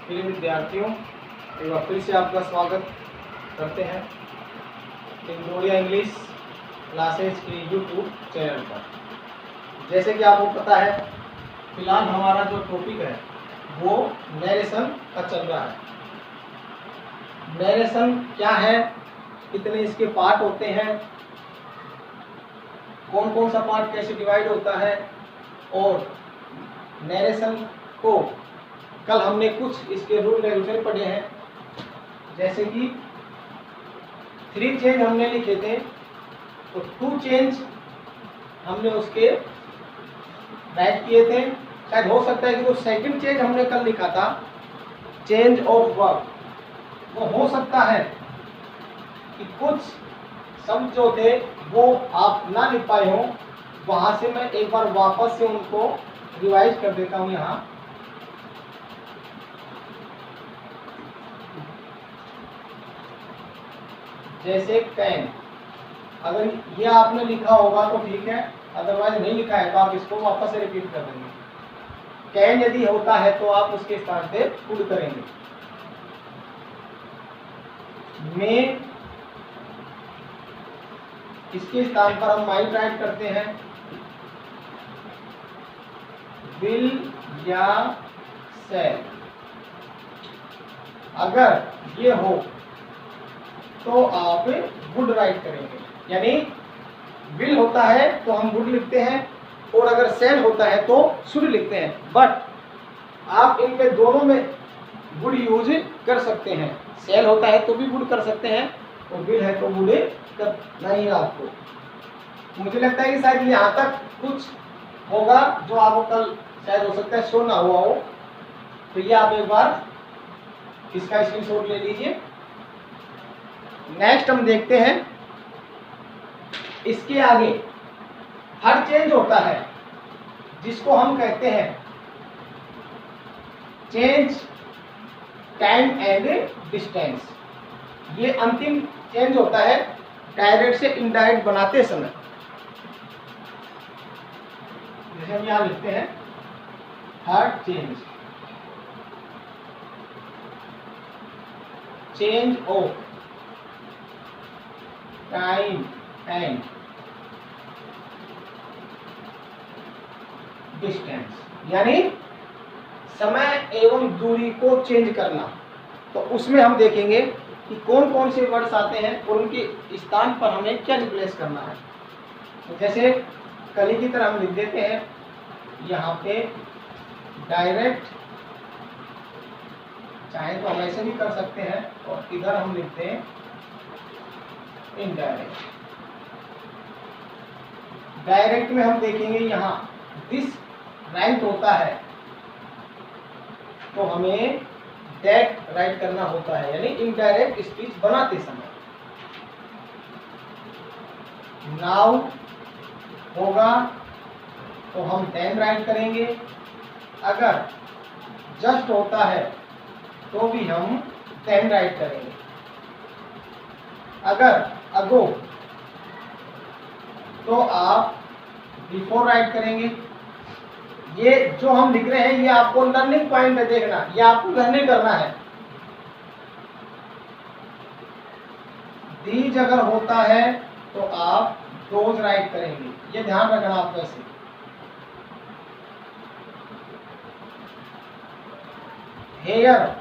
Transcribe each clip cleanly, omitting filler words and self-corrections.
प्रिय विद्यार्थियों, एक बार फिर से आपका स्वागत करते हैं इंडोरिया इंग्लिश क्लासेज के यूट्यूब चैनल पर। जैसे कि आपको पता है, फिलहाल हमारा जो टॉपिक है वो नरेशन का चल रहा है। नरेशन क्या है, कितने इसके पार्ट होते हैं, कौन कौन सा पार्ट कैसे डिवाइड होता है, और नरेशन को कल हमने कुछ इसके रूल रेगुलेशन पढ़े हैं। जैसे कि 3 चेंज हमने लिखे थे, तो 2 चेंज हमने उसके राइट किए थे। शायद हो सकता है कि वो सेकंड चेंज हमने कल लिखा था, चेंज ऑफ वर्ब, वो हो सकता है कि कुछ शब्द जो थे वो आप ना लिख पाए हों। वहां से मैं एक बार वापस से उनको रिवाइज कर देता हूं। यहाँ जैसे कैन, अगर ये आपने लिखा होगा तो ठीक है, अदरवाइज नहीं लिखा है तो आप इसको वापस से रिपीट कर देंगे। कैन यदि होता है तो आप उसके स्थान पे कुड करेंगे। में इसके स्थान पर हम माइट राइट करते हैं। विल या शैल, अगर ये हो तो आप वुड राइट करेंगे। यानी विल होता है तो हम वुड लिखते हैं, और अगर शैल होता है तो शुड लिखते हैं। बट आप इनमें दोनों में वुड यूज कर सकते हैं। शैल होता है तो भी वुड कर सकते हैं, और विल है तो वुड करना ही है आपको। मुझे लगता है कि शायद यहाँ तक कुछ होगा जो आपको कल शायद हो सकता है शो ना हुआ हो। तो ये आप एक बार इसका स्क्रीनशॉट ले लीजिए। नेक्स्ट हम देखते हैं, इसके आगे हर चेंज होता है जिसको हम कहते हैं चेंज टाइम एंड डिस्टेंस। ये अंतिम चेंज होता है डायरेक्ट से इनडायरेक्ट बनाते समय। जैसे हम यहां लिखते हैं हर change, change of time and distance, यानी समय एवं दूरी को चेंज करना। तो उसमें हम देखेंगे कि कौन कौन से वर्ड्स आते हैं और उनके स्थान पर हमें क्या रिप्लेस करना है। तो जैसे कली की तरह हम लिख देते हैं यहाँ पे डायरेक्ट, चाहे तो हम ऐसे भी कर सकते हैं, और इधर हम लिखते हैं इनडायरेक्ट। डायरेक्ट में हम देखेंगे यहाँ दिस राइट होता है तो हमें दैट राइट करना होता है, यानी इनडायरेक्ट स्पीच बनाते समय। नाउ होगा तो हम देन राइट करेंगे। अगर जस्ट होता है तो भी हम देन राइट करेंगे। अगर अगो तो आप बिफोर राइट करेंगे। ये जो हम लिख रहे हैं ये आपको लर्निंग पॉइंट है, देखना, ये आपको लर्निंग करना है। दीज अगर होता है तो आप दोज राइट करेंगे, ये ध्यान रखना आप। वैसे हेयर,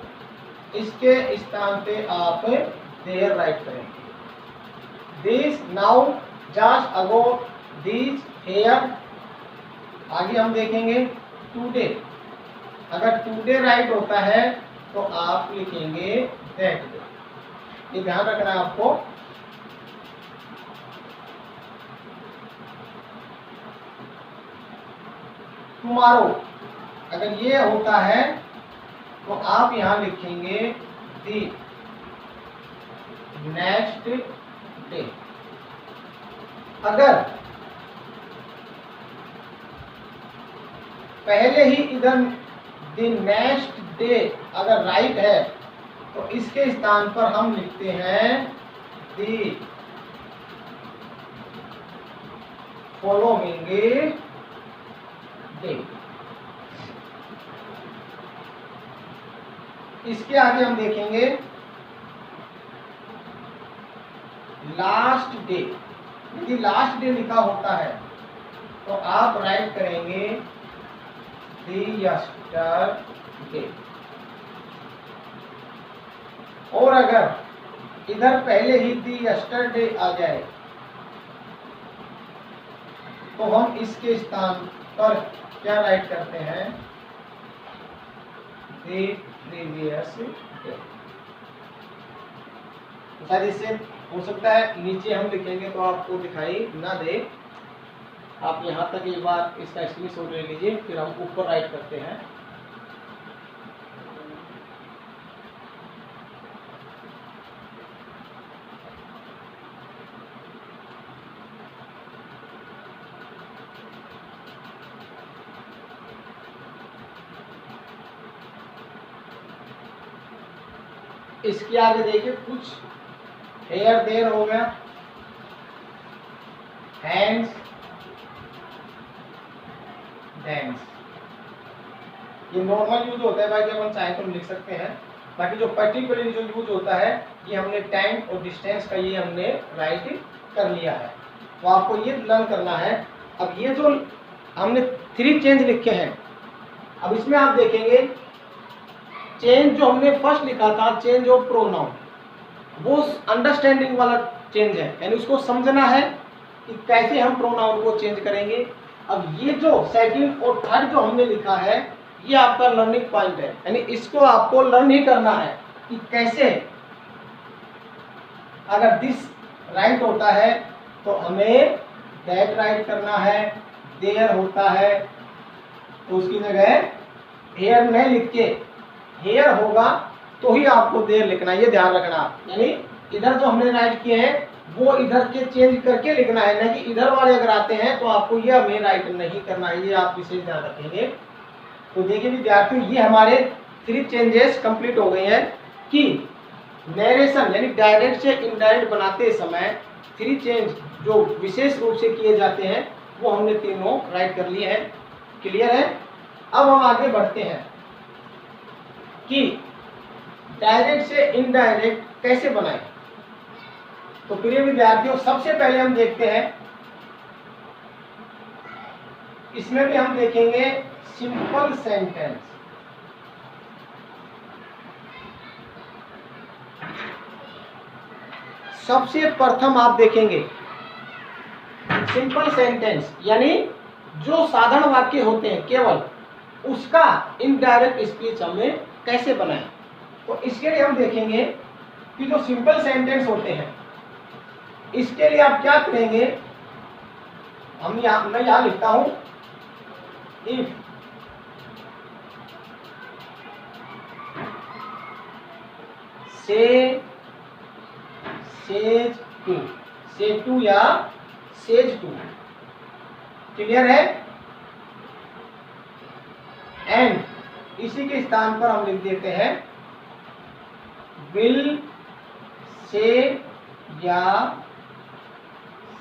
इसके स्थान पे आप देयर राइट करेंगे। This, now, just, ago, these, here. आगे हम देखेंगे टुडे, अगर टुडे राइट होता है तो आप लिखेंगे दैट डे, ये ध्यान रखना है आपको। टुमारो, अगर ये होता है तो आप यहां लिखेंगे दी नेक्स्ट डे। अगर पहले ही इधर द नेक्स्ट डे अगर राइट है तो इसके स्थान पर हम लिखते हैं द फॉलोइंग डे। इसके आगे हम देखेंगे लास्ट डे। यदि लास्ट डे लिखा होता है तो आप राइट करेंगे द यस्टरडे। और अगर इधर पहले ही द यस्टरडे आ जाए तो हम इसके स्थान पर क्या राइट करते हैं, द प्रीवियस डे। तो शायद इससे हो सकता है नीचे हम लिखेंगे तो आपको दिखाई ना दे, आप यहाँ तक एक बार इसका स्क्रीनशॉट ले लीजिए, फिर हम ऊपर राइट करते हैं। इसके आगे देखिए कुछ हेयर देयर हो गया, हैंड्स, डेंस। ये नॉर्मल यूज होता है, बाकी अपन चाहे तो लिख सकते हैं। बाकी जो पर्टिकुलरली जो यूज होता है ये हमने टाइम और डिस्टेंस का ये हमने राइट कर लिया है, तो आपको ये लर्न करना है। अब ये जो हमने 3 चेंज लिखे हैं, अब इसमें आप देखेंगे चेंज जो हमने फर्स्ट लिखा था चेंज ऑफ प्रोनाउन, वो अंडरस्टैंडिंग वाला चेंज है, यानी उसको समझना है कि कैसे हम प्रोनाउन को चेंज करेंगे। अब ये जो सेकंड और थर्ड जो हमने लिखा है ये आपका लर्निंग पॉइंट है, यानी इसको आपको लर्न ही करना है कि कैसे अगर दिस राइट होता है तो हमें दैट राइट करना है, देयर होता है तो उसकी जगह हेयर नहीं लिख के हेयर होगा तो ही आपको देयर लिखना है, ये ध्यान रखना। यानी इधर जो हमने राइट किए हैं वो इधर के चेंज करके लिखना है, ना कि इधर वाले अगर आते हैं तो आपको ये हमें राइट नहीं करना है, ये आप विशेष ध्यान रखेंगे। तो देखिए विद्यार्थियों, ये हमारे 3 चेंजेस कंप्लीट हो गए हैं कि नरेशन यानी डायरेक्ट से इनडायरेक्ट बनाते समय 3 चेंज जो विशेष रूप से किए जाते हैं वो हमने तीनों राइट कर लिए हैं। क्लियर है? अब हम आगे बढ़ते हैं कि डायरेक्ट से इनडायरेक्ट कैसे बनाएं। तो प्रिय विद्यार्थियों, सबसे पहले हम देखते हैं, इसमें भी हम देखेंगे सिंपल सेंटेंस। सबसे प्रथम आप देखेंगे सिंपल सेंटेंस, यानी जो साधारण वाक्य होते हैं केवल उसका इनडायरेक्ट स्पीच हमें कैसे बनाएं। तो इसके लिए हम देखेंगे कि जो सिंपल सेंटेंस होते हैं इसके लिए आप क्या करेंगे, मैं यहां लिखता हूं इफ से, सेज टू, से टू या सेज टू। क्लियर है? एंड इसी के स्थान पर हम लिख देते हैं विल से या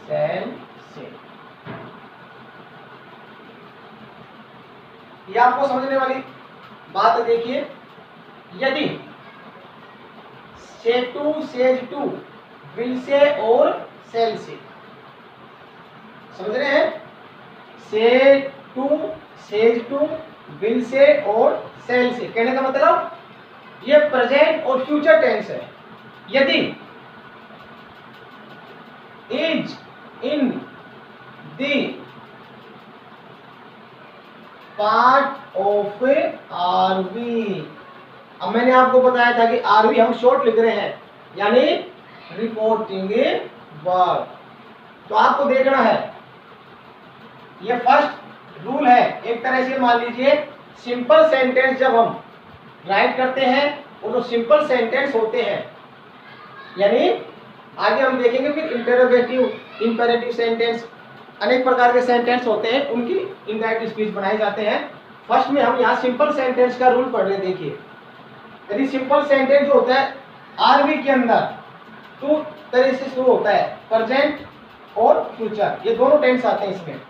शैल से। ये आपको समझने वाली बात है। देखिए, यदि से टू, सेज टू, विल से और शैल से, समझ रहे हैं? से टू, सेज टू, विल से और शैल से कहने का मतलब ये प्रेजेंट और फ्यूचर टेंस है। यदि is, in, the part of RV, अब मैंने आपको बताया था कि आरवी हम शॉर्ट लिख रहे हैं, यानी रिपोर्टिंग वर्ब। तो आपको देखना है, ये फर्स्ट रूल है। एक तरह से मान लीजिए सिंपल सेंटेंस जब हम राइट करते हैं वो जो सिंपल सेंटेंस होते हैं, यानी आगे हम देखेंगे फिर इंटरोगेटिव, इंपेरेटिव सेंटेंस, अनेक प्रकार के सेंटेंस होते हैं, उनकी इनडायरेक्ट स्पीच बनाए जाते हैं। फर्स्ट में हम यहाँ सिंपल सेंटेंस का रूल पढ़ रहे हैं। देखिए, यदि सिंपल सेंटेंस जो होता है आरवी के अंदर 2 तरह से शुरू होता है, प्रेजेंट और फ्यूचर, ये दोनों टेंस आते हैं इसमें।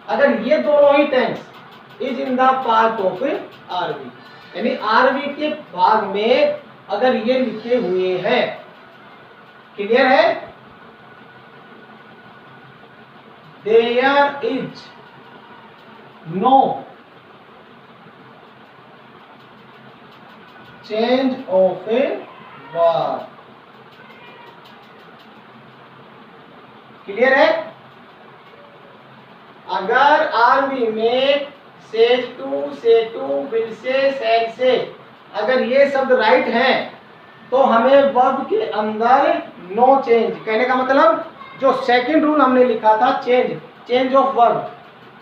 अगर ये दोनों ही tense is in the part of RB, यानी आरबी के भाग में अगर ये लिखे हुए हैं, क्लियर है, there is no change of a verb, clear है। अगर आरबी में says to, say to, will say, shall say, अगर ये शब्द राइट हैं तो हमें वर्ब के अंदर नो चेंज, कहने का मतलब जो सेकंड रूल हमने लिखा था चेंज ऑफ वर्ब,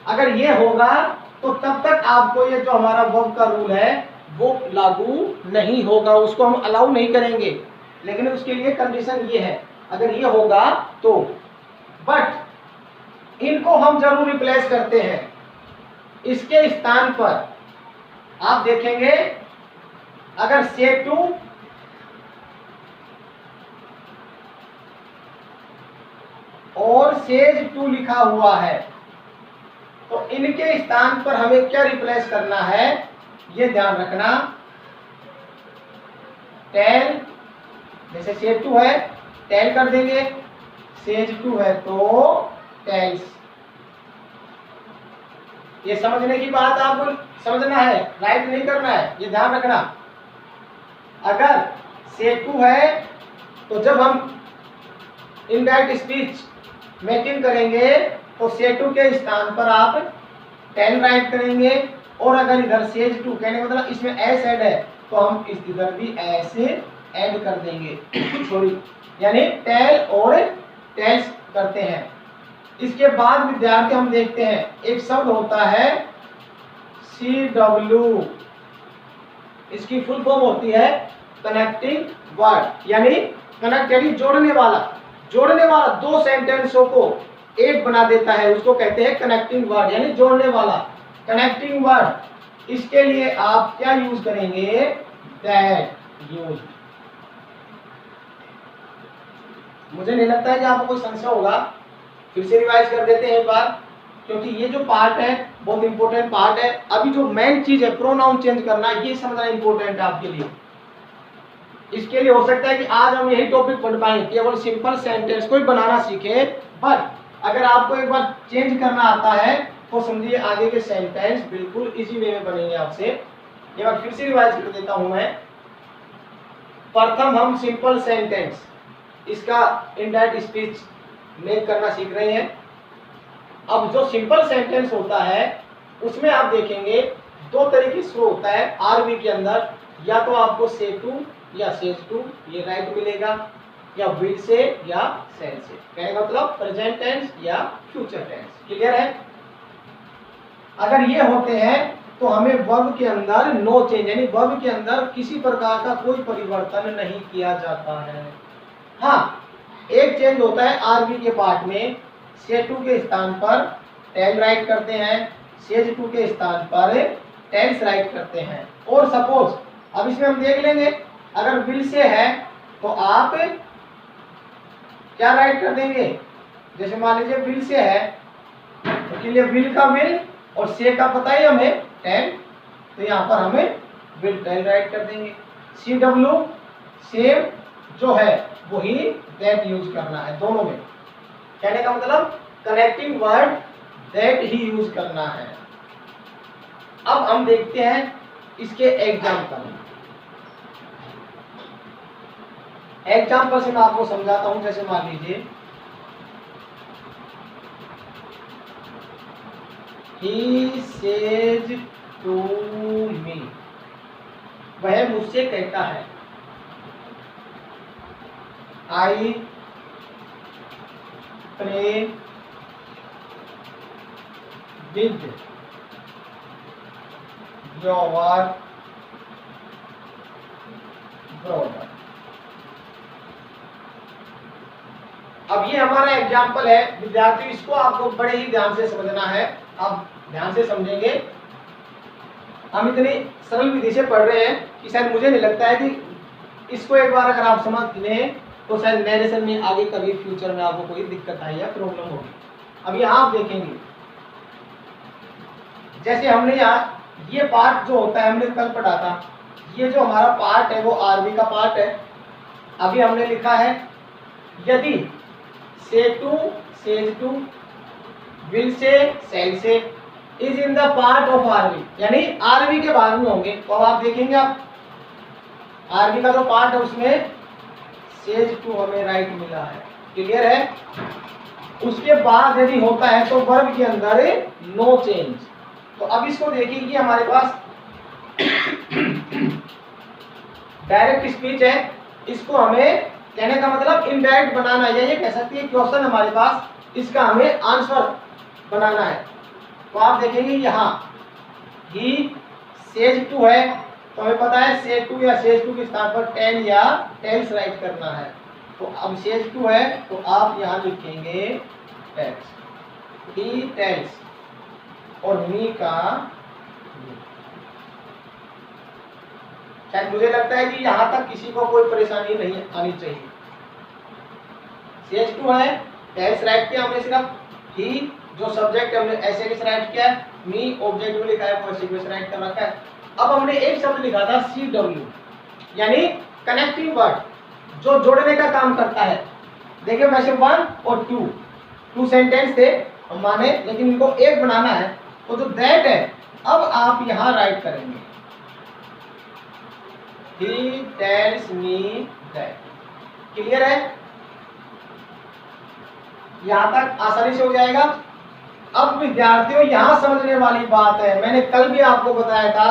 अगर ये होगा तो तब तक आपको ये जो हमारा वर्ब का रूल है वो लागू नहीं होगा, उसको हम अलाउ नहीं करेंगे। लेकिन उसके लिए कंडीशन ये है, अगर ये होगा तो, बट इनको हम जरूर रिप्लेस करते हैं। इसके स्थान पर आप देखेंगे अगर से टू और सेज टू लिखा हुआ है तो इनके स्थान पर हमें क्या रिप्लेस करना है, ये ध्यान रखना। टेल, जैसे सेज टू है टेल कर देंगे, सेज टू है तो टेल्स। ये समझने की बात आपको समझना है, राइट नहीं करना है, ये ध्यान रखना। अगर से टू है तो जब हम इनडायरेक्ट स्पीच मेकिंग करेंगे तो से टू के स्थान पर आप टेन राइट करेंगे, और अगर इधर सेज टू कहने का मतलब इसमें एस ऐड है तो हम इस इधर भी ऐसे ऐड कर देंगे सॉरी, यानी टेल और टेल्स करते हैं। इसके बाद विद्यार्थी हम देखते हैं एक शब्द होता है CW, इसकी फुल फॉर्म होती है कनेक्टिंग वर्ड, यानी कनेक्ट यानी जोड़ने वाला दो सेंटेंसों को एक बना देता है, उसको कहते हैं कनेक्टिंग वर्ड, यानी जोड़ने वाला कनेक्टिंग वर्ड। इसके लिए आप क्या यूज करेंगे, दैट यूज। मुझे नहीं लगता है कि आपको कोई संशय होगा, फिर से रिवाइज कर देते हैं एक बार, क्योंकि ये जो पार्ट है बहुत इंपॉर्टेंट पार्ट है। अभी जो मेन चीज है प्रोनाउन चेंज करना, ये समझना इंपॉर्टेंट है आपके लिए। इसके लिए हो सकता है कि आज हम यही टॉपिक पढ़ पाए, केवल सिंपल सेंटेंस को ही बनाना सीखे, बट अगर आपको एक बार चेंज करना आता है तो समझिए आगे के सेंटेंस बिल्कुल इजी वे में बनेंगे आपसे। एक बार फिर से रिवाइज कर देता हूं मैं। प्रथम हम सिंपल सेंटेंस, इसका इनडायरेक्ट स्पीच मेक करना सीख रहे हैं। अब जो सिंपल सेंटेंस होता है उसमें आप देखेंगे दो तरीके से होता है आरबी के अंदर, या तो आपको से टू या सेज टू ये राइट मिलेगा, या विल से या सेल से, कहने का मतलब प्रेजेंट टेंस या फ्यूचर टेंस, क्लियर है। अगर ये होते हैं तो हमें वर्ब के अंदर नो चेंज, यानी वर्ब के अंदर किसी प्रकार का कोई परिवर्तन नहीं किया जाता है। हाँ, एक चेंज होता है आरबी के पार्ट में, से टू के स्थान पर टेल राइट करते हैं, सेज टू के स्थान पर टेल्स राइट करते हैं। और सपोज अब इसमें हम देख लेंगे, अगर विल से है तो आप क्या राइट कर देंगे, जैसे मान लीजिए विल से है तो के लिए विल का विल और से का पता ही हमें टेल, तो यहाँ पर हमें विल टेल राइट कर देंगे। CW सेम जो है वही दैट यूज करना है दोनों में, कहने का मतलब connecting word that he use करना है। अब हम देखते हैं इसके एग्जाम्पल से मैं आपको समझाता हूं। जैसे मान लीजिए he says to me, वह मुझसे कहता है, I pray with your brother। अब ये हमारा एग्जाम्पल है विद्यार्थी, इसको आपको बड़े ही ध्यान से समझना है। आप ध्यान से समझेंगे, हम इतनी सरल विधि से पढ़ रहे हैं कि शायद मुझे नहीं लगता है कि इसको एक बार अगर आप समझ लें तो शायद नरेशन में आगे कभी फ्यूचर में आपको कोई दिक्कत आई या प्रॉब्लम होगी। अब यहाँ आप देखेंगे जैसे हमने यहाँ ये पार्ट जो होता है हमने कल पढ़ा था, ये जो हमारा पार्ट है वो आरबी का पार्ट है। अभी हमने लिखा है यदि says to will say shall say is in the part of RB, यानी आरबी के भाग में होंगे। तो अब आप देखेंगे आप आरबी का जो पार्ट है उसमें सेज टू हमें राइट मिला है, क्लियर है। उसके बाद यदि होता है तो वर्ब के अंदर नो चेंज। तो अब इसको देखिए कि हमारे पास डायरेक्ट स्पीच है, इसको हमें कहने का मतलब इनडायरेक्ट बनाना है, ये कह सकते हैं क्वेश्चन हमारे पास, इसका हमें आंसर बनाना है। तो आप देखेंगे यहाँ ही सेज टू है, तो हमें पता है सेज टू या सेज टू के स्थान पर टेल या टेल्स राइट करना है। तो अब सेज टू है तो आप यहाँ लिखेंगे टेल्स, ही टेल्स, और मी का शायद मुझे लगता है कि यहाँ तक किसी को कोई परेशानी नहीं आनी चाहिए। सेज टू है, टेल्स राइट किया हमने सिर्फ, ही जो सब्जेक्ट हमने ऐसे किस राइट किया है, मी ऑब्जेक्ट में लिखा है, पॉसिबल राइट कर रखा है। अब हमने एक शब्द लिखा था CW, यानी कनेक्टिंग वर्ड, जो जोड़ने का काम करता है। देखिए वैसे 1 और 2 सेंटेंस थे हम माने, लेकिन इनको एक बनाना है, तो जो दैट है अब आप यहाँ राइट करेंगे, He tells me that, clear है, यहाँ तक आसानी से हो जाएगा। अब विद्यार्थियों यहाँ समझने वाली बात है, मैंने कल भी आपको बताया था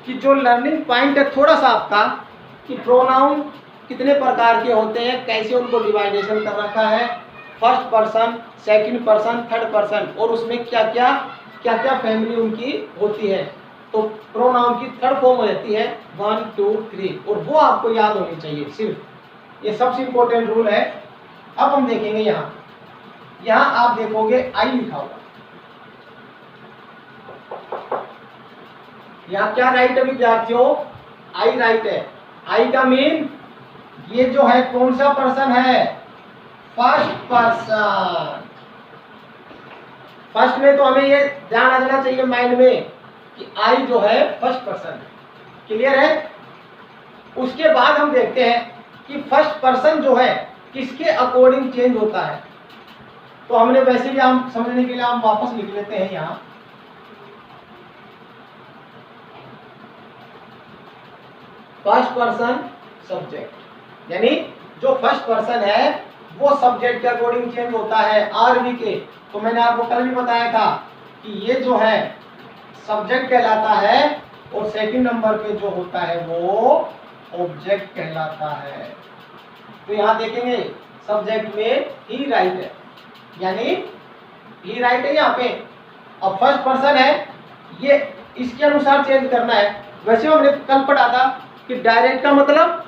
कि जो लर्निंग पॉइंट है थोड़ा सा आपका, कि प्रोनाउन कितने प्रकार के होते हैं, कैसे उनको डिवाइडेशन कर रखा है, first person, second person, third person, और उसमें क्या क्या फैमिली उनकी होती है। तो प्रोनाउन की थर्ड फॉर्म रहती है 1 2 3, और वो आपको याद होनी चाहिए सिर्फ, ये सबसे इंपॉर्टेंट रूल है। अब हम देखेंगे यहाँ आप देखोगे आई लिखा होगा, यहाँ क्या राइट है विद्यार्थियों, आई राइट है। आई का मीन ये जो है कौन सा पर्सन है, फर्स्ट पर्सन। फर्स्ट में तो हमें ये ध्यान आ जाना चाहिए माइंड में कि आई जो है फर्स्ट पर्सन है, क्लियर है। उसके बाद हम देखते हैं कि फर्स्ट पर्सन जो है किसके अकॉर्डिंग चेंज होता है। तो हमने वैसे भी हम समझने के लिए हम वापस लिख लेते हैं यहाँ, फर्स्ट पर्सन सब्जेक्ट, यानी जो फर्स्ट पर्सन है वो सब्जेक्ट के अकॉर्डिंग चेंज होता है आरबी के। तो मैंने आपको कल भी बताया था कि ये जो है सब्जेक्ट कहलाता है, और सेकंड नंबर पे जो होता है वो ऑब्जेक्ट कहलाता है। तो यहाँ देखेंगे सब्जेक्ट में ही राइट है, यानी ही राइट है यहाँ पे। अब फर्स्ट पर्सन है, ये इसके अनुसार चेंज करना है। वैसे हमने कल पढ़ा था कि डायरेक्ट का मतलब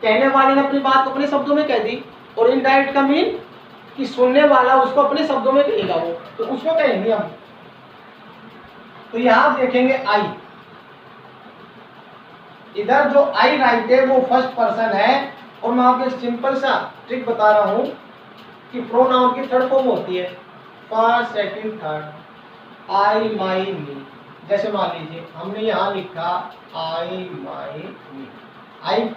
कहने वाले ने अपनी बात अपने शब्दों में कह दी, और इनडायरेक्ट का मीन कि सुनने वाला उसको अपने शब्दों में कहेगा, वो तो उसको कहेंगे हम। तो यहाँ आप देखेंगे आई, इधर जो आई राइट है वो फर्स्ट पर्सन है। और मैं आपको एक सिंपल सा ट्रिक बता रहा हूं कि प्रोनाउन की थर्ड फॉर्म होती है first second third, I my मी। जैसे मान लीजिए हमने यहाँ लिखा आई माई मी, आई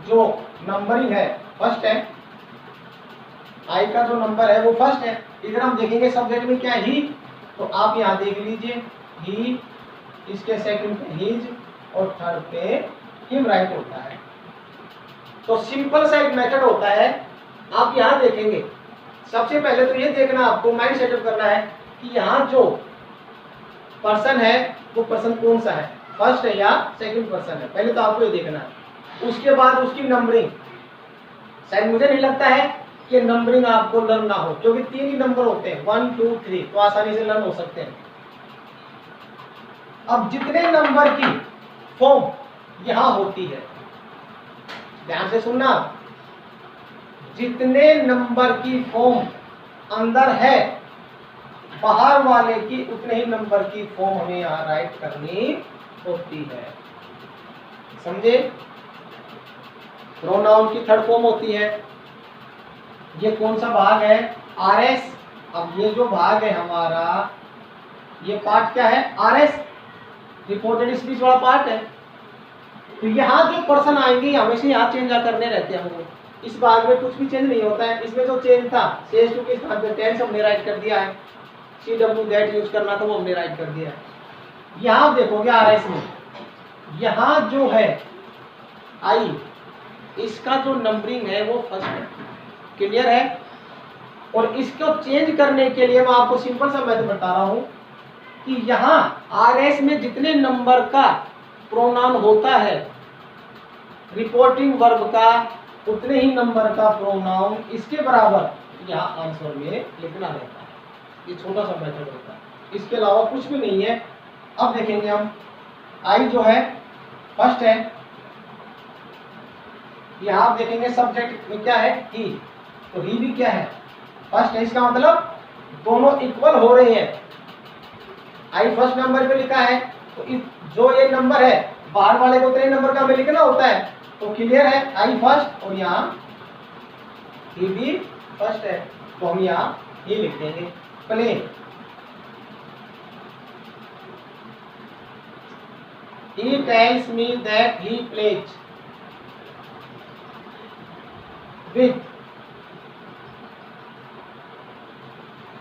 जो नंबरिंग है फर्स्ट है, आई का जो नंबर है वो फर्स्ट है। इधर हम देखेंगे सब्जेक्ट में क्या ही, तो आप यहाँ देख लीजिए ही, इसके सेकंड पे हिज, और थर्ड पे हिम राइट होता है। तो सिंपल सा एक मेथड होता है, आप यहाँ देखेंगे। सबसे पहले तो ये देखना, आपको माइंड सेटअप करना है कि यहाँ जो पर्सन है वो पर्सन कौन सा है, फर्स्ट है या सेकंड पर्सन है, पहले तो आपको ये देखना है। उसके बाद उसकी नंबरिंग, शायद मुझे नहीं लगता है कि नंबरिंग आपको लर्न ना हो, क्योंकि 3 ही नंबर होते हैं 1 2 3, तो आसानी से लर्न हो सकते हैं। अब जितने नंबर की फॉर्म यहाँ होती है, ध्यान से सुनना, जितने नंबर की फॉर्म अंदर है बाहर वाले की उतने ही नंबर की फॉर्म हमें यहाँ राइट करनी होती है, समझे। प्रोनाउन की थर्ड फॉर्म होती है, ये कौन सा भाग है, आर एस। अब ये जो भाग है हमारा ये पार्ट क्या है, RS रिपोर्टेड स्पीच वाला पार्ट है। तो यहाँ जो पर्सन आएंगे हमेशा यहाँ चेंज करने रहते हैं हमको, इस भाग में कुछ भी चेंज नहीं होता है। इसमें जो चेंज था सेज टू के स्थान पे टेंस हमने राइट कर दिया है, CW दैट यूज करना था वो हमने राइट कर दिया है। यहाँ देखोगे RS में यहाँ जो है आई, इसका जो नंबरिंग है वो फर्स्ट है, क्लियर है। और इसको चेंज करने के लिए मैं आपको सिंपल सा मेथड बता रहा हूं कि यहाँ RS में जितने नंबर का प्रोनाउन होता है रिपोर्टिंग वर्ब का, उतने ही नंबर का प्रोनाउन इसके बराबर यहाँ आंसर में लिखना रहता है। ये छोटा सा मेथड होता है, इसके अलावा कुछ भी नहीं है। अब देखेंगे हम आई जो है फर्स्ट है, यहाँ आप देखेंगे सब्जेक्ट में क्या है, ही, तो ही भी क्या है, फर्स्ट है। इसका मतलब दोनों इक्वल हो रहे हैं। आई फर्स्ट नंबर पे लिखा है तो जो ये नंबर है बाहर वाले को उतने नंबर का हमें लिखना होता है, तो क्लियर है आई फर्स्ट और यहाँ ही भी फर्स्ट है, तो हम यहाँ ही लिख देंगे। Play, he tells me that he plays with।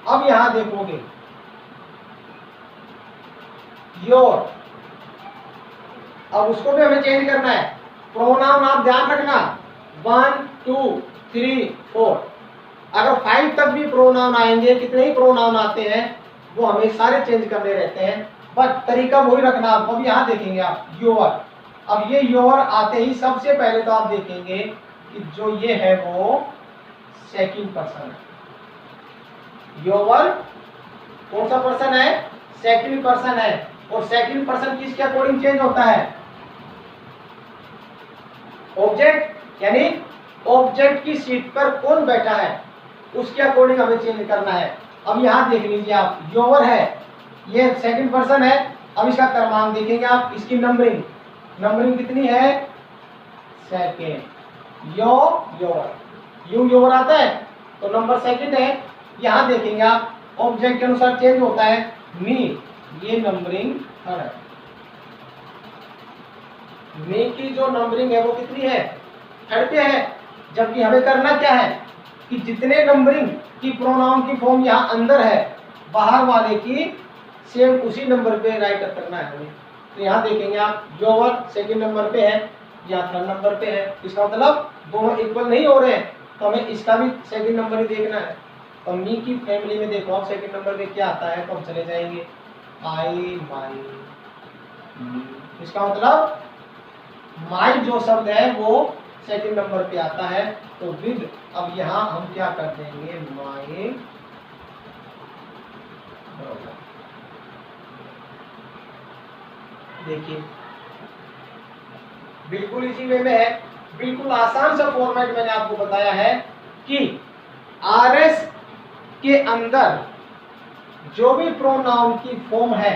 अब यहां देखोगे योर, अब उसको भी हमें चेंज करना है। प्रोनाउन आप ध्यान रखना 1 2 3 4, अगर 5 तक भी प्रोनाउन आएंगे, कितने ही प्रोनाउन आते हैं वो हमें सारे चेंज करने रहते हैं, बट तरीका वही रखना आपको। अब यहाँ देखेंगे आप योर, अब ये योर आते ही सबसे पहले तो आप देखेंगे कि जो ये है वो सेकंड पर्सन है। योर कौन सा पर्सन है, सेकंड पर्सन है। और सेकंड पर्सन किसके अकॉर्डिंग चेंज होता है, ऑब्जेक्ट, यानी ऑब्जेक्ट की सीट पर कौन बैठा है उसके अकॉर्डिंग हमें चेंज करना है। अब यहाँ देख लीजिए आप, योर है, ये सेकंड पर्सन है। अब इसका क्रमांक देखेंगे आप, इसकी नंबरिंग, नंबरिंग कितनी है, सेकंड। योर, यू योर आता है तो नंबर सेकंड है। यहाँ देखेंगे आप ऑब्जेक्ट के अनुसार चेंज होता है, मी, ये नंबरिंग थर्ड है। मी की जो नंबरिंग है वो कितनी है, थर्ड पे है। जबकि हमें करना क्या है कि जितने नंबरिंग की प्रोनाउन की फॉर्म यहाँ अंदर है, बाहर वाले की सेम उसी नंबर पे राइट करना है हमें। तो यहाँ देखेंगे आप योर सेकंड नंबर पे है, यहाँ थर्ड नंबर पे है। इसका मतलब दोनों इक्वल नहीं हो रहे हैं, तो हमें इसका भी सेकंड नंबर ही देखना है। तो मी की फैमिली में देखो आप सेकंड नंबर पे क्या आता है, तो हम चले जाएंगे आई माई। इसका मतलब माई जो शब्द है वो सेकंड नंबर पे आता है, तो विद, अब यहाँ हम क्या कर देंगे, माई। देखिए बिल्कुल इसी वे में है, बिल्कुल आसान सा फॉर्मेट मैंने आपको बताया है कि RS के अंदर जो भी प्रोनाउन की फॉर्म है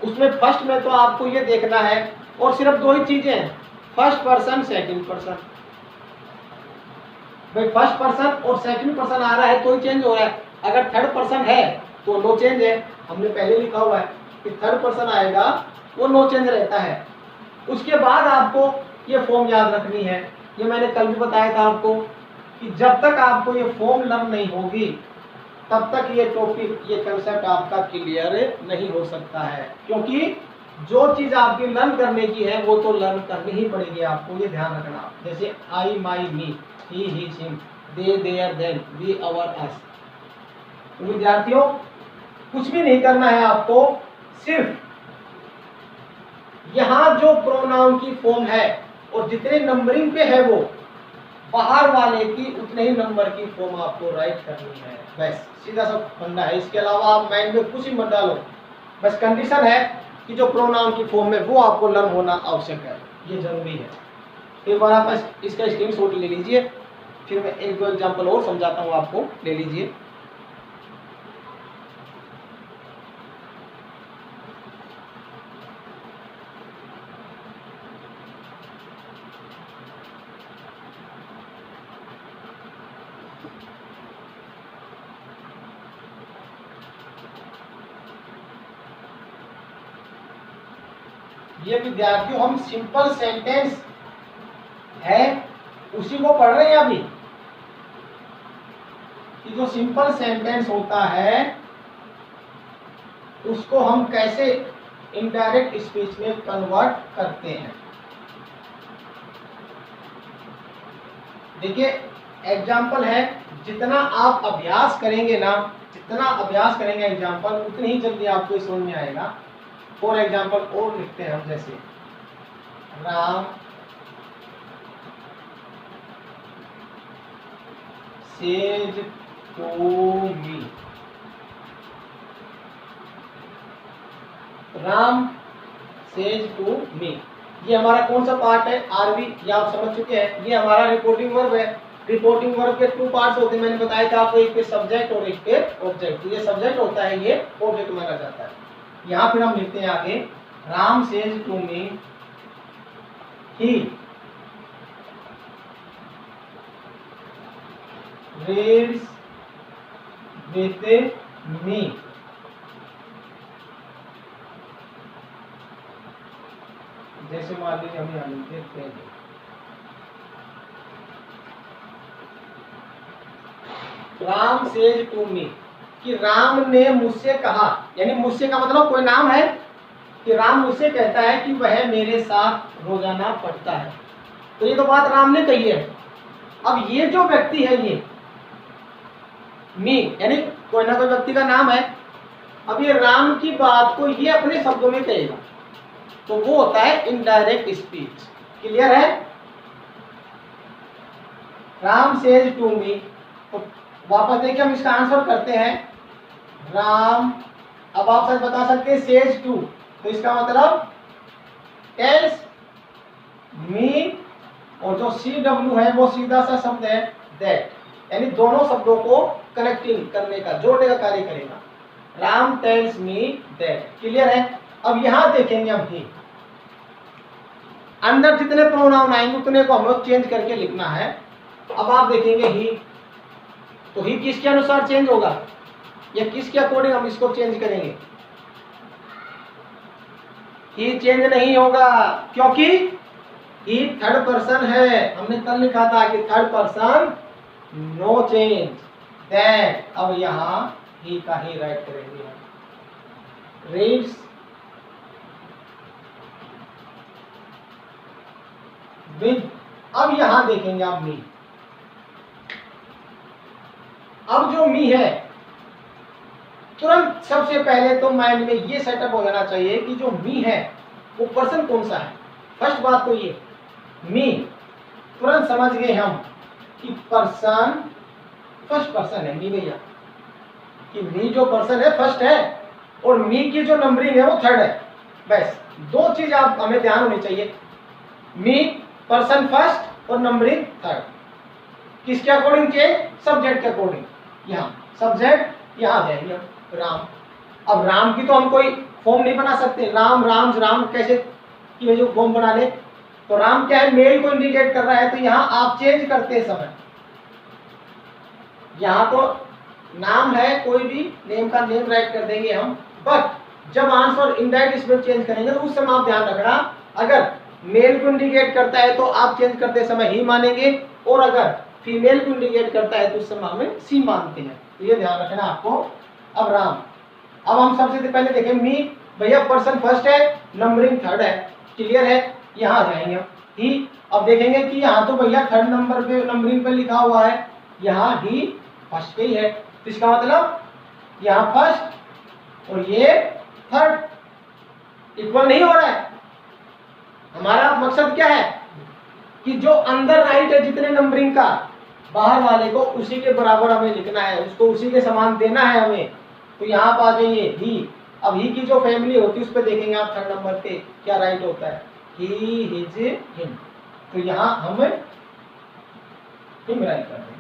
उसमें फर्स्ट में तो आपको ये देखना है, और सिर्फ दो ही चीजें हैं, फर्स्ट पर्सन सेकंड पर्सन। भाई फर्स्ट पर्सन और सेकंड पर्सन आ रहा है तो ही चेंज हो रहा है, अगर थर्ड पर्सन है तो नो चेंज है। हमने पहले लिखा हुआ है कि थर्ड पर्सन आएगा वो नो चेंज रहता है। उसके बाद आपको ये फॉर्म याद रखनी है, ये मैंने कल भी बताया था आपको कि जब तक आपको ये फॉर्म लर्न नहीं होगी तब तक ये टॉपिक, ये कंसेप्ट आपका क्लियर नहीं हो सकता है, क्योंकि जो चीज आपकी लर्न करने की है वो तो लर्न करनी ही पड़ेगी आपको, ये ध्यान रखना। जैसे I my me, he him, they their them, we our us. तो विद्यार्थियों कुछ भी नहीं करना है आपको, सिर्फ यहाँ जो प्रोनाउन की फॉर्म है और जितने नंबरिंग पे है वो बाहर वाले की उतने ही नंबर की फॉर्म आपको राइट करनी है, बस सीधा सा फंडा है। इसके अलावा आप माइंड में कुछ ही मत डालो, बस कंडीशन है कि जो प्रोनाउन की फॉर्म है वो आपको लर्न होना आवश्यक है, ये जरूरी है। एक बार आप इसका स्क्रीनशॉट ले लीजिए, फिर मैं एक दो एग्जांपल और समझाता हूँ आपको, ले लीजिए। ये विद्यार्थियों हम सिंपल सेंटेंस है उसी को पढ़ रहे हैं अभी, कि जो सिंपल सेंटेंस होता है उसको हम कैसे इनडायरेक्ट स्पीच में कन्वर्ट करते हैं। देखिए एग्जाम्पल है, जितना आप अभ्यास करेंगे ना, जितना अभ्यास करेंगे एग्जाम्पल, उतनी ही जल्दी आपको समझ में आएगा। फॉर एग्जाम्पल और लिखते हैं हम, जैसे Ram says to me, Ram says to me, ये हमारा कौन सा पार्ट है, आरवी, ये आप समझ चुके हैं। ये हमारा रिपोर्टिंग वर्ब है। रिपोर्टिंग वर्ब के 2 पार्ट्स होते हैं, मैंने बताया था आपको, एक पे सब्जेक्ट और एक पे ऑब्जेक्ट। ये सब्जेक्ट होता है, ये ऑब्जेक्ट माना जाता है। यहाँ फिर हम लिखते हैं आगे, Ram says to me he reads with me, जैसे मान लीजिए हम यहाँ लिखते हैं राम सेज टू मी, कि राम ने मुझसे कहा, यानी मुझसे का मतलब कोई नाम है, कि राम मुझसे कहता है कि वह मेरे साथ रोजाना पढ़ता है। तो ये तो बात राम ने कही है। अब ये जो व्यक्ति है, ये मी, यानी कोई ना कोई व्यक्ति का नाम है। अब ये राम की बात को ये अपने शब्दों में कहेगा, तो वो होता है इनडायरेक्ट स्पीच। क्लियर है? राम सेज टू मी, तो वापस देखिए हम इसका आंसर करते हैं, राम, अब आप सच बता सकते हैं सेज टू, तो इसका मतलब टेल्स मी, और जो सी डब्ल्यू है वो सीधा सा शब्द है दैट, यानी दोनों शब्दों को कनेक्टिंग करने का, जोड़ने का कार्य करेगा। Ram tells me that. Clear है? अब यहां देखेंगे हम ही, अंदर जितने प्रोनाउन आएंगे उतने को हमें चेंज करके लिखना है। अब आप देखेंगे ही, तो ही किसके अनुसार चेंज होगा, या किसके अकॉर्डिंग हम इसको चेंज करेंगे? ही चेंज नहीं होगा, क्योंकि ही थर्ड पर्सन है। हमने कल लिखा था कि third person no change that. अब यहां ही का ही राइट करेंगे हम, रीड्स विद। अब यहां देखेंगे आप मी, अब जो मी है, तुरंत सबसे पहले तो माइंड में ये सेटअप हो जाना चाहिए कि जो मी है वो पर्सन कौन सा है। फर्स्ट बात तो ये मी, तुरंत समझ गए हम कि पर्सन फर्स्ट पर्सन है मी भैया, कि मी जो पर्सन है फर्स्ट है, और मी की जो नंबरिंग है वो थर्ड है। बस दो चीज आप हमें ध्यान होनी चाहिए, मी पर्सन फर्स्ट और नंबरिंग थर्ड। किसके अकॉर्डिंग चेंज? सब्जेक्ट के अकॉर्डिंग। यहाँ सब्जेक्ट, यहाँ जाएंगे राम। अब राम की तो हम कोई फॉर्म नहीं बना सकते, राम राम राम कैसे की जो फॉर्म बना ले, तो राम क्या है, मेल को इंडिकेट कर रहा है, तो यहाँ आप चेंज करते समय, यहाँ तो नाम है, कोई भी नेम का नेम राइट कर देंगे हम, बट जब आंसर इनडायरेक्ट स्पेलिंग चेंज करेंगे तो उस समय आप ध्यान रखना, अगर मेल को इंडिकेट करता है तो आप चेंज करते समय ही मानेंगे, और अगर फीमेल को इंडिकेट करता है तो उस समय हमें सी मानते हैं। तो ये ध्यान रखना आपको। अब राम, अब हम सबसे पहले देखें मी, भैया पर्सन फर्स्ट है, नंबरिंग थर्ड है। क्लियर है? यहाँ जाएंगे ही। अब देखेंगे कि यहाँ तो भैया थर्ड नंबर पे नंबरिंग पे लिखा हुआ है, यहाँ ही फर्स्ट पे ही है, तो इसका मतलब यहाँ फर्स्ट और ये थर्ड, इक्वल नहीं हो रहा है। हमारा मकसद क्या है कि जो अंदर राइट है जितने नंबरिंग का, बाहर वाले को उसी के बराबर हमें लिखना है, उसको उसी के समान देना है हमें। तो यहाँ पर आ जाइए ही। अब ही की जो फैमिली होती है उस पर देखेंगे आप थर्ड नंबर पे क्या राइट होता है, ही, हिज, हिम। तो यहाँ हम हिम राइट कर देंगे।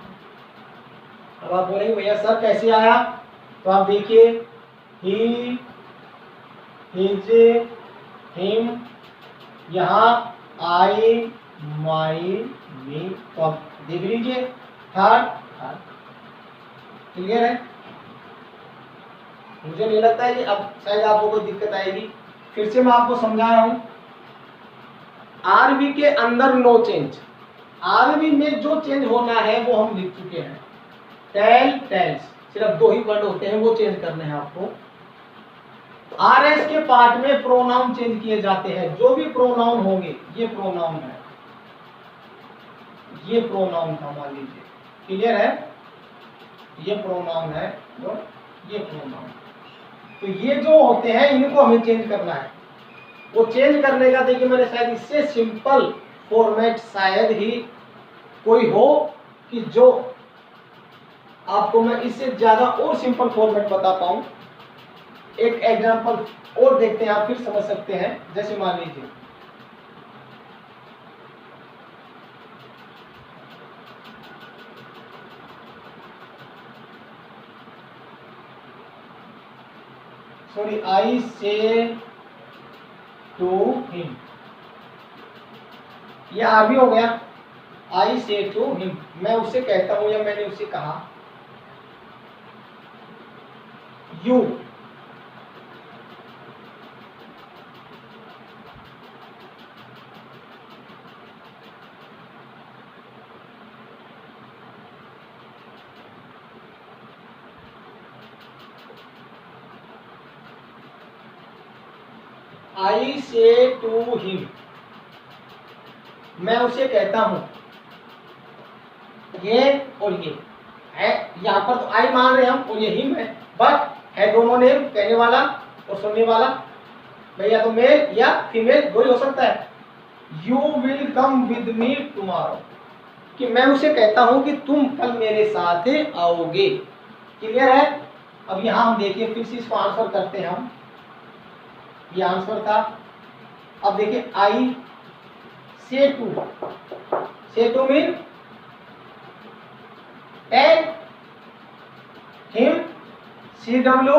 अब आप बोलेंगे भैया सर कैसे आया, तो आप देखिए ही, हिज, हिम, यहाँ आई, माई, मी, तो आप देख लीजिए थर्ड थर्ड। क्लियर है? मुझे नहीं लगता है कि अब शायद आपको कोई दिक्कत आएगी। फिर से मैं आपको समझा रहा हूँ आरबी के अंदर नो चेंज, आरबी में जो चेंज होना है वो हम लिख चुके हैं। टेल, टेल्स, सिर्फ 2 ही वर्ड होते हैं, वो चेंज करने हैं आपको। आरएस के पार्ट में प्रोनाउन चेंज किए जाते हैं, जो भी प्रोनाउन होंगे, ये प्रोनाउन है, ये प्रोनाउन था, मान लीजिए, क्लियर है, ये प्रोनाउन है और ये प्रोनाउन। तो ये जो होते हैं इनको हमें चेंज करना है। वो चेंज करने का देखिए मैंने शायद इससे सिंपल फॉर्मेट शायद ही कोई हो कि जो आपको मैं इससे ज्यादा और सिंपल फॉर्मेट बता पाऊं। एक एग्जांपल और देखते हैं, आप फिर समझ सकते हैं। जैसे मान लीजिए sorry, I say to him, यह आरबी हो गया। आई से टू हिम, मैं उससे कहता हूं या मैंने उससे कहा। You, I say to him, मैं उसे कहता हूं। ये और ये है, यहां पर तो आई मान रहे हम और ये हिम है, बट है दोनों नेम, कहने वाला और सुनने वाला भैया, तो मेल या फीमेल दो ही हो सकता है। You will come with me tomorrow, कि मैं उसे कहता हूं कि तुम कल मेरे साथ आओगे। क्लियर है। अब यहां हम देखिए, फिर से इसको आंसर करते हैं हम। ये आंसर था। अब देखिए, I say to mean tell him CW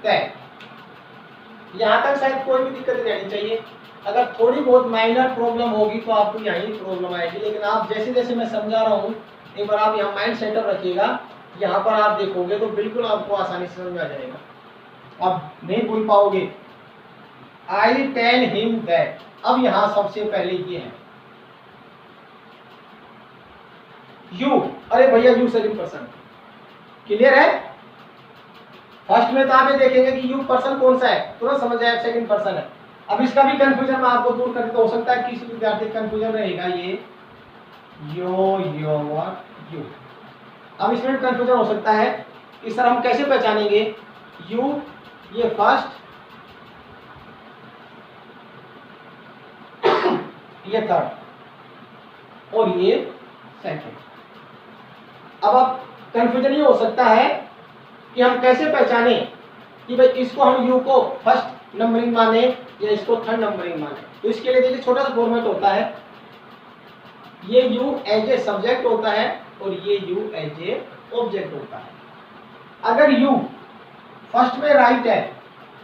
that. यहां तक शायद कोई भी दिक्कत नहीं आनी चाहिए। अगर थोड़ी बहुत माइनर प्रॉब्लम होगी तो आपको यहीं प्रॉब्लम आएगी, लेकिन आप जैसे जैसे मैं समझा रहा हूं, एक बार आप यहाँ माइंड सेटअप रखिएगा, यहाँ पर आप देखोगे तो बिल्कुल आपको आसानी से समझ में आ जाएगा, आप नहीं भूल पाओगे। I tell him that. अब यहां सबसे पहले ये है यू, अरे भैया यू सेकंड पर्सन, क्लियर है। फर्स्ट में तो आप ये देखेंगे कि यू पर्सन कौन सा है, तुरंत समझ आए सेकंड पर्सन है। अब इसका भी कंफ्यूजन मैं आपको दूर कर, तो हो सकता है किसी विद्यार्थी कंफ्यूजन रहेगा ये यो यू। अब इसमें कंफ्यूजन हो सकता है, इस तरह हम कैसे पहचानेंगे यू, ये फर्स्ट, ये थर्ड और ये सेकंड। अब कंफ्यूजन ये हो सकता है कि हम कैसे पहचाने कि भाई इसको हम यू को फर्स्ट नंबरिंग माने या इसको थर्ड नंबरिंग माने। तो इसके लिए देखिए छोटा सा फॉर्मेट होता है, ये यू एज ए सब्जेक्ट होता है और ये यू एज ए ऑब्जेक्ट होता है। अगर यू फर्स्ट में राइट है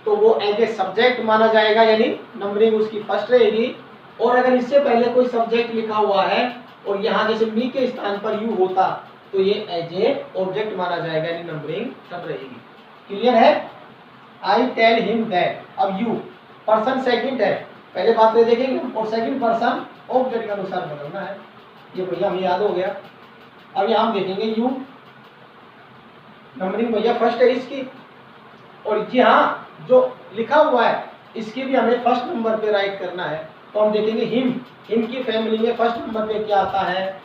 तो वो एज ए सब्जेक्ट माना जाएगा, यानी नंबरिंग उसकी फर्स्ट रहेगी। और अगर इससे पहले कोई सब्जेक्ट लिखा हुआ है और यहाँ जैसे मी के स्थान पर यू होता तो ये एज ए ऑब्जेक्ट माना जाएगा, यानी नंबरिंग तब रहेगी। क्लियर है। I tell him that. अब यू पर्सन सेकंड है, पहले बात में देखेंगे, और सेकंड पर्सन ऑब्जेक्ट के अनुसार बदलना है। ये भैया हमें याद हो गया। अब यहाँ हम देखेंगे यू नंबरिंग भैया फर्स्ट है इसकी, और यहाँ जो लिखा हुआ है इसकी भी हमें फर्स्ट नंबर पे राइट करना है। तो हम देखेंगे हिम, हिम की फैमिली में फर्स्ट नंबर पे क्या आता है,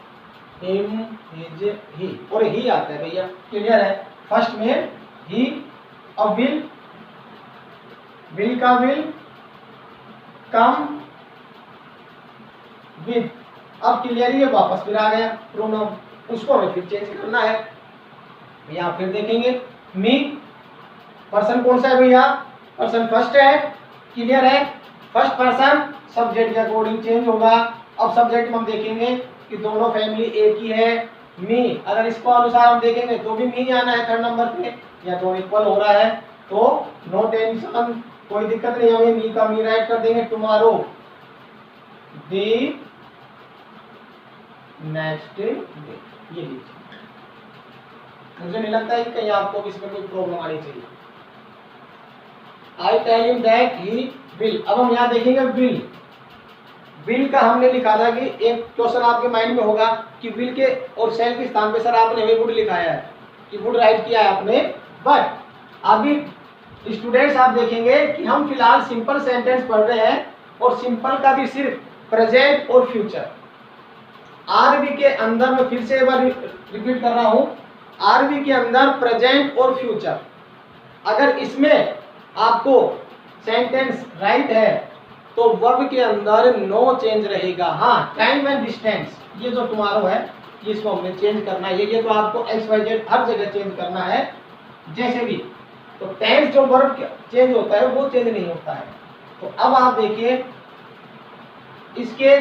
हिम, हिज, ही, और ही आता है भैया। क्लियर है। फर्स्ट में ही। अब विल, विल का विल, कम विद। अब क्लियर है, वापस फिर आ गया प्रोनाउन, उसको हमें फिर चेंज करना है। यहाँ फिर देखेंगे मी, पर्सन कौन सा है भैया, पर्सन फर्स्ट है। क्लियर है। फर्स्ट पर्सन सब्जेक्ट के अकॉर्डिंग चेंज होगा। अब सब्जेक्ट में हम देखेंगे कि दोनों फैमिली एक ही है, मी। अगर इसको अनुसार हम देखेंगे तो भी मी आना है थर्ड नंबर पे, या तो इक्वल हो रहा है तो नो टेंशन, कोई दिक्कत नहीं होगी, मी का मी राइट कर देंगे। टुमारो दी नेक्स्ट डे, ये लीजिए। मुझे नहीं लगता है कि कहीं आपको इसमें कोई प्रॉब्लम आनी चाहिए। I tell him that he will. अब हम यहाँ देखेंगे विल, विल का हमने लिखा था कि एक क्वेश्चन आपके माइंड में होगा कि विल के और शैल के स्थान पे सर आपने वे वुड लिखाया है कि वुड राइट किया है आपने, बट अभी स्टूडेंट्स आप देखेंगे कि हम फिलहाल सिंपल सेंटेंस पढ़ रहे हैं और सिंपल का भी सिर्फ प्रेजेंट और फ्यूचर। आरबी के अंदर मैं फिर से एक बार रिपीट कर रहा हूं, आरबी के अंदर प्रेजेंट और फ्यूचर, अगर इसमें आपको सेंटेंस राइट है तो वर्ब के अंदर नो चेंज रहेगा। हाँ, टाइम एंड डिस्टेंस ये जो टुमारो है इसको हमने चेंज करना है, ये तो आपको एक्स वाई जेड हर जगह चेंज करना है जैसे भी। तो टेंस जो वर्ब चेंज होता है वो चेंज नहीं होता है। तो अब आप देखिए इसके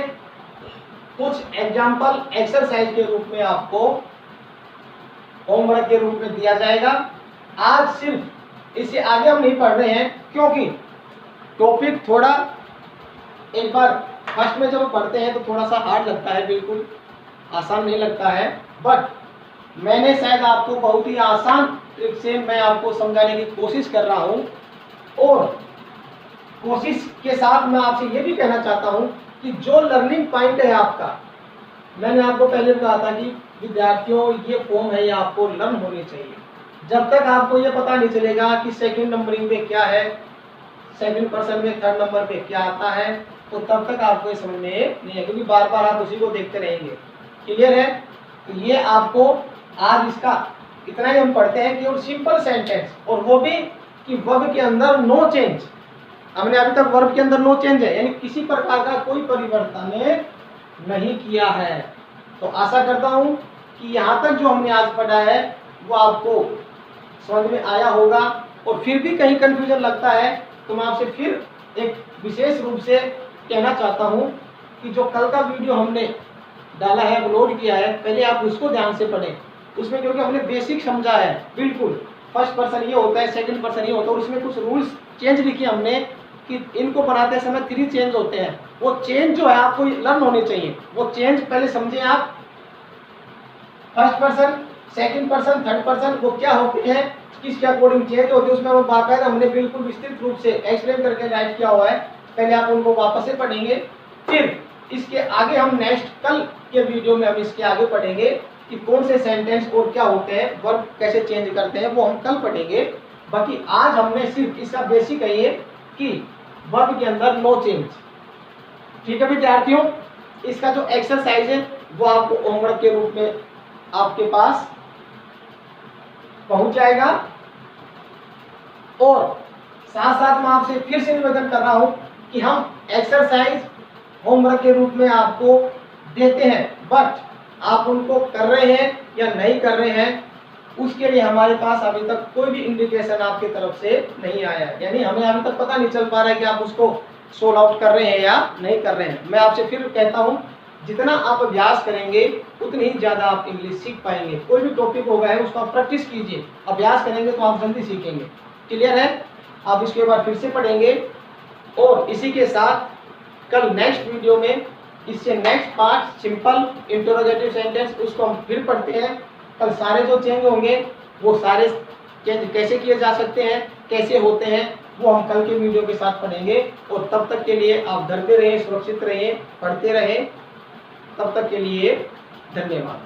कुछ एग्जाम्पल एक्सरसाइज के रूप में आपको होमवर्क के रूप में दिया जाएगा। आज सिर्फ इससे आगे हम नहीं पढ़ रहे हैं क्योंकि टॉपिक थोड़ा एक बार फर्स्ट में जब पढ़ते हैं तो थोड़ा सा हार्ड लगता है, बिल्कुल आसान नहीं लगता है, बट मैंने शायद आपको बहुत ही आसान ट्रिक से मैं आपको समझाने की कोशिश कर रहा हूं और कोशिश के साथ मैं आपसे ये भी कहना चाहता हूं कि जो लर्निंग पॉइंट है आपका, मैंने आपको पहले कहा था कि विद्यार्थियों ये फॉर्म है ये आपको लर्न होनी चाहिए। जब तक आपको ये पता नहीं चलेगा कि सेकंड नंबरिंग में क्या है, सेकंड पर्सन में थर्ड नंबर पे क्या आता है, तो तब तक आपको ये समझ में नहीं है, क्योंकि बार बार आप उसी को देखते रहेंगे। क्लियर है? तो ये आपको आज इसका इतना ही हम पढ़ते हैं कि और सिंपल सेंटेंस, और वो भी कि वर्ब के अंदर नो चेंज। हमने अभी तक वर्ब के अंदर नो चेंज है, यानी किसी प्रकार का कोई परिवर्तन नहीं किया है। तो आशा करता हूं कि यहाँ तक जो हमने आज पढ़ा है वो आपको समझ में आया होगा, और फिर भी कहीं कंफ्यूजन लगता है तो मैं आपसे फिर एक विशेष रूप से कहना चाहता हूं कि जो कल का वीडियो हमने डाला है, अपलोड किया है, पहले आप उसको ध्यान से पढ़ें। उसमें क्योंकि हमने बेसिक समझा है, बिल्कुल फर्स्ट पर्सन ये होता है, सेकंड पर्सन ये होता है, और उसमें कुछ रूल्स चेंज लिखे हमने कि इनको बनाते समय 3 चेंज होते हैं। वो चेंज जो है आपको लर्न होने चाहिए, वो चेंज पहले समझें आप। First person, second person, third person वो क्या होते हैं, किसके अकॉर्डिंग चेंज होते हैं, उसमें वो बाकायदा हमने बिल्कुल विस्तृत रूप से एक्सप्लेन करके राइट किया हुआ है। पहले आप उनको वापस से पढ़ेंगे, फिर इसके आगे हम नेक्स्ट कल के वीडियो में हम इसके आगे पढ़ेंगे कि कौन से सेंटेंस और क्या होते हैं, वर्ब कैसे चेंज करते हैं, वो हम कल पढ़ेंगे। बाकी आज हमने सिर्फ इसका बेसिक है ये कि वर्ब के अंदर नो चेंज। ठीक है विद्यार्थियों, इसका जो एक्सरसाइज है वो आपको होमवर्क के रूप में आपके पास पहुंच जाएगा। और साथ साथ मैं आपसे फिर से निवेदन कर रहा हूं कि हम एक्सरसाइज होमवर्क के रूप में आपको देते हैं, बट आप उनको कर रहे हैं या नहीं कर रहे हैं उसके लिए हमारे पास अभी तक कोई भी इंडिकेशन आपकी तरफ से नहीं आया है, यानी हमें अभी तक पता नहीं चल पा रहा है कि आप उसको सोल्व आउट कर रहे हैं या नहीं कर रहे हैं। मैं आपसे फिर कहता हूं जितना आप अभ्यास करेंगे उतनी ही ज़्यादा आप इंग्लिश सीख पाएंगे। कोई भी टॉपिक होगा है उसको आप प्रैक्टिस कीजिए, अभ्यास करेंगे तो आप जल्दी सीखेंगे। क्लियर है? आप इसके बाद फिर से पढ़ेंगे, और इसी के साथ कल नेक्स्ट वीडियो में इससे next part simple interrogative sentence उसको हम फिर पढ़ते हैं। कल सारे जो चेंज होंगे वो सारे चेंज कैसे किए जा सकते हैं, कैसे होते हैं, वो हम कल के वीडियो के साथ पढ़ेंगे। और तब तक के लिए आप डरते रहें, सुरक्षित रहें, पढ़ते रहें। तब तक के लिए धन्यवाद।